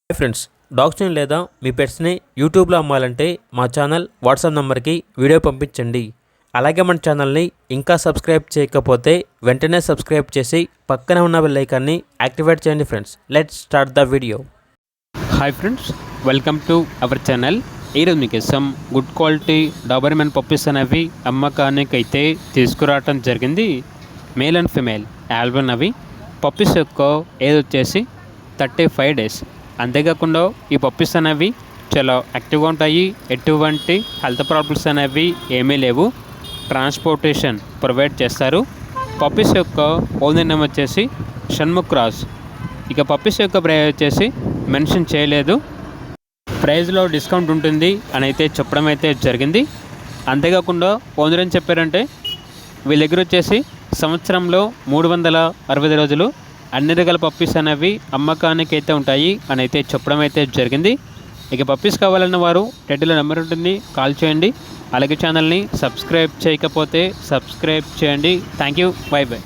Hi friends, డాగ్స్ని లేదా మీ పెట్స్ని యూట్యూబ్లో అమ్మాలంటే మా ఛానల్ వాట్సాప్ నెంబర్కి వీడియో పంపించండి. అలాగే మన ఛానల్ని ఇంకా సబ్స్క్రైబ్ చేయకపోతే వెంటనే సబ్స్క్రైబ్ చేసి పక్కనే ఉన్న బెల్ ఐకాన్ని యాక్టివేట్ చేయండి. Friends, let's start the video. Hi friends, welcome to our channel. ఈరోజు మీకు some good quality Doberman puppies అనేవి అమ్మకానికి అయితే తీసుకురావటం జరిగింది. మేల్ అండ్ ఫిమేల్ ఆల్బన్ అవి పప్పీస్ యొక్క ఏజ్ వచ్చేసి 35 డేస్. అంతేకాకుండా ఈ పప్పీస్ అనేవి చాలా యాక్టివ్గా ఉంటాయి. ఎటువంటి హెల్త్ ప్రాబ్లమ్స్ అనేవి ఏమీ లేవు. ట్రాన్స్పోర్టేషన్ ప్రొవైడ్ చేస్తారు. పప్పీస్ యొక్క ఓనర్ నేమ్ వచ్చేసి షణ్ముఖ్ రాజ్. ఇక పప్పీస్ యొక్క ప్రైస్ వచ్చేసి మెన్షన్ చేయలేదు. ప్రైస్లో డిస్కౌంట్ ఉంటుంది అని అయితే చెప్పడం అయితే జరిగింది. అంతేకాకుండా ఓనర్ ఏం చెప్పారంటే వీళ్ళ దగ్గర వచ్చేసి సంవత్సరంలో 365 రోజులు అన్ని రకాల పప్పీస్ అనేవి అమ్మకానికి అయితే ఉంటాయి అని అయితే చెప్పడం అయితే జరిగింది. ఇక పప్పీస్ కావాలన్న వారు టైటిల్లో నెంబర్ ఉంటుంది, కాల్ చేయండి. అలాగే ఛానల్ని సబ్స్క్రైబ్ చేయకపోతే సబ్స్క్రైబ్ చేయండి. Thank you, by by.